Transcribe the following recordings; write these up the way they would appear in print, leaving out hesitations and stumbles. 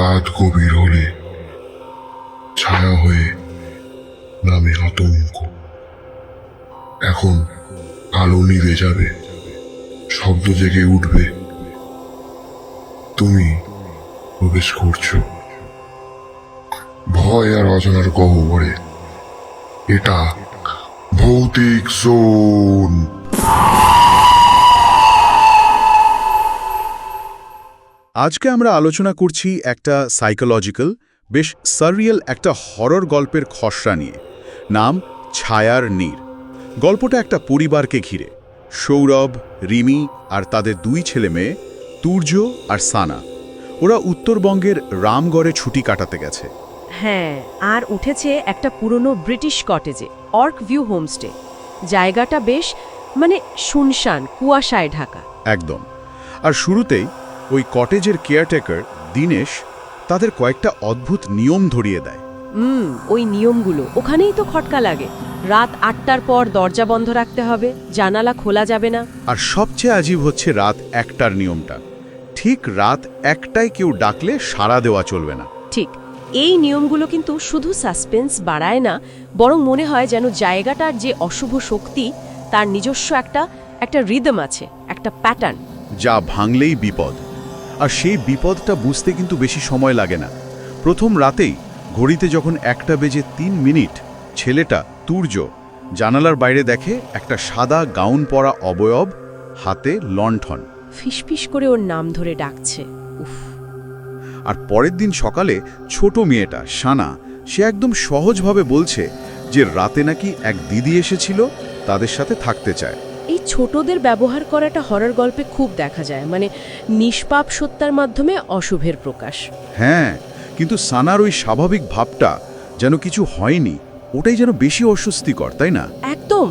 রাত গভীর হলে ছায়া হয়ে নামে আতঙ্ক। এখন আলো নিভে যাবে, শব্দ জেগে উঠবে, তুমি প্রবেশ করছো ভয় আর অজানার গহ্বরে। এটা ভৌতিক জোন। আজকে আমরা আলোচনা করছি একটা সাইকোলজিক্যাল, বেশ সাররিয়াল একটা হরর গল্পের খসড়া নিয়ে। নাম ছায়ার নীর। গল্পটা একটা পরিবারকে ঘিরে। সৌরভ, রিমি আর তাদের দুই ছেলে মেয়ে তুর্য আর সানা। ওরা উত্তরবঙ্গের রামগড়ে ছুটি কাটাতে গেছে। হ্যাঁ, আর উঠেছে একটা পুরনো ব্রিটিশ কটেজে, অর্ক ভিউ হোমস্টে। জায়গাটা বেশ শুনশান, কুয়াশায় ঢাকা। একদম। আর শুরুতেই ওই কটেজের কেয়ারটেকার দীনেশ তাদের কয়েকটা অদ্ভুত নিয়ম ধরিয়ে দেয়। ওই নিয়মগুলো ওখানেই তো খটকা লাগে। রাত ৮টার পর দরজা বন্ধ রাখতে হবে, জানালা খোলা যাবে না। আর সবচেয়ে আজীব হচ্ছে রাত ১টার নিয়মটা। ঠিক রাত ১টায় কেউ ডাকলে সাড়া দেওয়া চলবে না। ঠিক, এই নিয়মগুলো কিন্তু শুধু সাসপেন্স বাড়ায় না, বরং মনে হয় যেন জায়গাটার যে অশুভ শক্তি তার নিজস্ব একটা রিদম আছে, একটা প্যাটার্ন, যা ভাঙলেই বিপদ। আর সেই বিপদটা বুঝতে কিন্তু বেশি সময় লাগে না। প্রথম রাতেই ঘড়িতে যখন 1:03 ছেলেটা তুর্য জানালার বাইরে দেখে একটা সাদা গাউন পরা অবয়ব, হাতে লণ্ঠন। ফিসফিস করে ওর নাম ধরে ডাকছে। উফ! আর পরের দিন সকালে ছোট মেয়েটা সানা, সে একদম সহজভাবে বলছে যে রাতে নাকি এক দিদি এসেছিল, তাদের সাথে থাকতে চায়। এই ছোটদের ব্যবহার করাটা হরর গল্পে খুব দেখা যায়, নিষ্পাপ সত্যার মাধ্যমে অশুভের প্রকাশ। হ্যাঁ, কিন্তু সানার ওই স্বাভাবিক ভাবটা যেন কিছু হয়নি, ওটাই যেন বেশি অস্বস্তিকর, তাই না? একদম।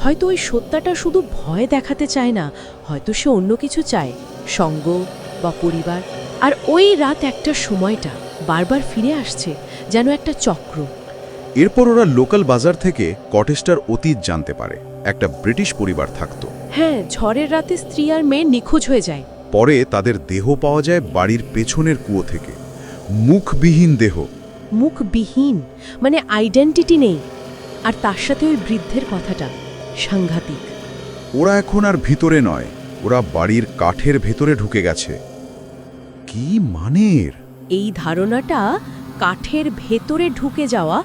হয়তো ওই সত্যাটা শুধু ভয় দেখাতে চায় না, হয়তো সে অন্য কিছু চায়, সঙ্গ বা পরিবার। আর ওই রাত ১টার সময়টা বারবার ফিরে আসছে, যেন একটা চক্র। এরপর ওরা লোকাল বাজার থেকে কটেজটার অতীত জানতে পারে। একটা ব্রিটিশ পরিবার থাকতো। হ্যাঁ, ঝড়ের রাতে স্ত্রী আর মেয়ে নিখোঁজ হয়ে যায়। পরে তাদের দেহ পাওয়া যায় বাড়ির পেছনের কুয়ো থেকে। মুখবিহীন দেহ। মুখবিহীন, আইডেন্টিটি নেই। আর তার সাথে ওই বৃদ্ধের কথাটা সাংঘাতিক। ওরা এখন আর ভিতরে নয়, ওরা বাড়ির কাঠের ভেতরে ঢুকে গেছে। কি মানের! এই ধারণাটা, কাঠের ভেতরে ঢুকে যাওয়া,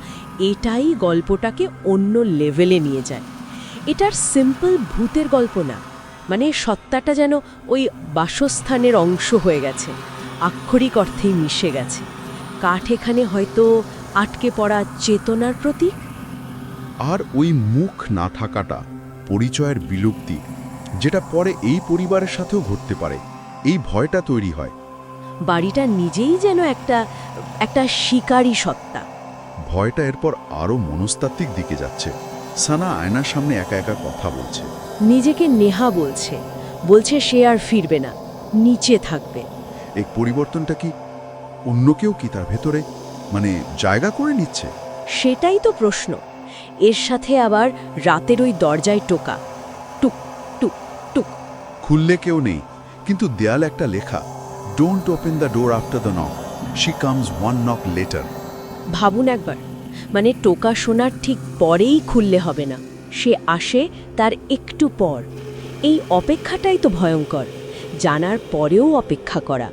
এটাই গল্পটাকে অন্য লেভেলে নিয়ে যায়। এটার সিম্পল ভূতের গল্প না, সত্তাটা যেন ওই বাসস্থানের অংশ হয়ে গেছে, আক্ষরিক অর্থেই মিশে গেছে। কাঠ এখানে হয়তো আটকে পড়া চেতনার প্রতীক। আর ওই মুখ না থাকাটা পরিচয়ের বিলুপ্তি, যেটা পরে এই পরিবারের সাথেও ঘটতে পারে। এই ভয়টা তৈরি হয়। বাড়িটা নিজেই যেন একটা শিকারী সত্তা। ভয়টা এরপর আরও মনস্তাত্ত্বিক দিকে যাচ্ছে। সানা আয়নার সামনে একা একা কথা বলছে। নিজেকে নেহা বলছে সে আর ফিরবে না, নিচে থাকবে। এই পরিবর্তনটা কি অন্য কেউ কি তার ভেতরে জায়গা করে নিচ্ছে? সেটাই তো প্রশ্ন। এর সাথে আবার রাতের ওই দরজায় টোকা, টুক টুক টুক। খুললে কেউ নেই, কিন্তু দেয়াল একটা লেখা, don't open the door after the knock, she comes one knock letter. ভাবুন একবার, টোকা শোনার ঠিক পরেই খুললে হবে না, সে আসে তার একটু পর। এই অপেক্ষাটাই তো ভয়ঙ্কর, জানার পরেও অপেক্ষা করা।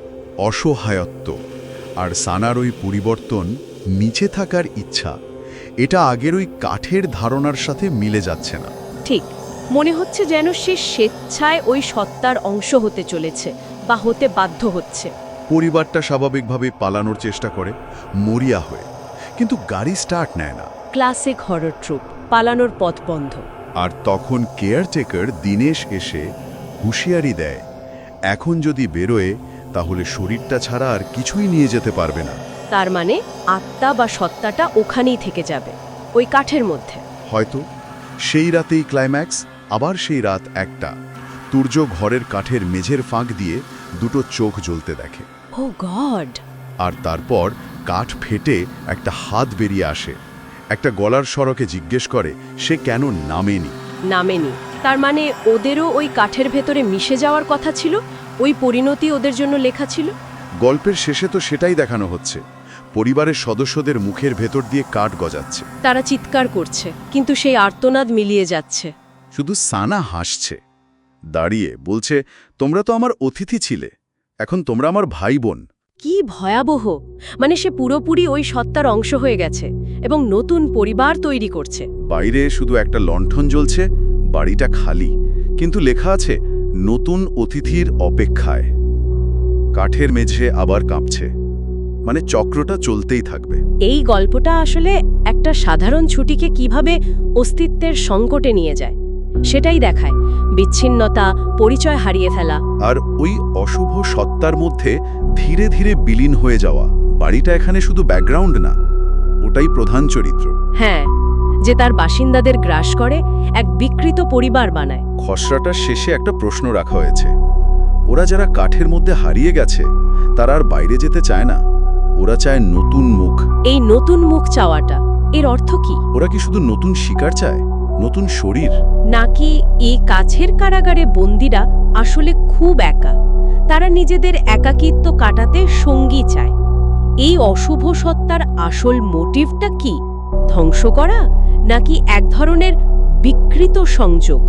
অসহায়ত্ব। আর সানার ওই পরিবর্তন, নিচে থাকার ইচ্ছা, এটা আগের ওই কাঠের ধারণার সাথে মিলে যাচ্ছে না। ঠিক, মনে হচ্ছে যেন সে স্বেচ্ছায় ওই সত্তার অংশ হতে চলেছে বা হতে বাধ্য হচ্ছে। পরিবারটা স্বাভাবিকভাবে পালানোর চেষ্টা করে মরিয়া হয়ে, কিন্তু গাড়ি স্টার্ট নেয় না। ক্লাসিক হরর ট্রুপ, পালানোর পথ বন্ধ। আর তখন কেয়ারটেকার দীনেশ এসে হুঁশিয়ারি দেয়, এখন যদি বেরোয় তাহলে শরীরটা ছাড়া আর কিছুই নিয়ে যেতে পারবে না। তার আত্মা বা সত্তাটা ওখানেই থেকে যাবে, ওই কাঠের মধ্যে। হয়তো সেই রাতেই ক্লাইম্যাক্স। আবার সেই রাত 1টা। তুর্য ঘরের কাঠের মেঝের ফাঁক দিয়ে দুটো চোখ জ্বলতে দেখে। ও গড! আর তারপর কাঠ ফেটে একটা হাত বেরিয়ে আসে। একটা গলার স্বরকে জিজ্ঞেস করে সে কেন নামেনি। তার ওদেরও ওই কাঠের ভেতরে মিশে যাওয়ার কথা ছিল, ওই পরিণতি ওদের জন্য লেখা ছিল। গল্পের শেষে তো সেটাই দেখানো হচ্ছে, পরিবারের সদস্যদের মুখের ভেতর দিয়ে কাঠ গজাচ্ছে। তারা চিৎকার করছে, কিন্তু সেই আর্তনাদ মিলিয়ে যাচ্ছে। শুধু সানা হাসছে, দাঁড়িয়ে বলছে, তোমরা তো আমার অতিথি ছিলে, এখন তোমরা আমার ভাই বোন। কি ভয়াবহ! মানে সে পুরোপুরি ওই সত্তার অংশ হয়ে গেছে এবং নতুন পরিবার তৈরি করছে। বাইরে শুধু একটা লণ্ঠন জ্বলছে, বাড়িটা খালি, কিন্তু লেখা আছে নতুন অতিথির অপেক্ষায়। কাঠের মেঝে আবার কাঁপছে, মানে চক্রটা চলতেই থাকবে। এই গল্পটা আসলে একটা সাধারণ ছুটিকে কিভাবে অস্তিত্বের সংকটে নিয়ে যায় সেটাই দেখায়। বিচ্ছিন্নতা, পরিচয় হারিয়ে ফেলা, আর ওই অশুভ সত্তার মধ্যে ধীরে ধীরে বিলীন হয়ে যাওয়া। বাড়িটা এখানে শুধু ব্যাকগ্রাউন্ড না, ওটাই প্রধান চরিত্র। হ্যাঁ, যে তার বাসিন্দাদের গ্রাস করে, এক বিকৃত পরিবার বানায়। খসড়াটার শেষে একটা প্রশ্ন রাখা হয়েছে, ওরা যারা কাঠের মধ্যে হারিয়ে গেছে তারা আর বাইরে যেতে চায় না, ওরা চায় নতুন মুখ। এই নতুন মুখ চাওয়াটা, এর অর্থ কি? ওরা কি শুধু নতুন শিকার চায়, নতুন শরীর? নাকি এই কাছের কারাগারে বন্দীরা আসলে খুব একা, তারা নিজেদের একাকিত্ব কাটাতে সঙ্গী চায়? এই অশুভ সত্তার আসল মোটিভটা কি? ধ্বংস করা, নাকি এক ধরনের বিকৃত সংযোগ?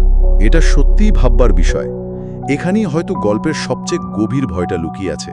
এটা সত্যিই ভাববার বিষয়। এখানেই হয়তো গল্পের সবচেয়ে গভীর ভয়টা লুকিয়ে আছে।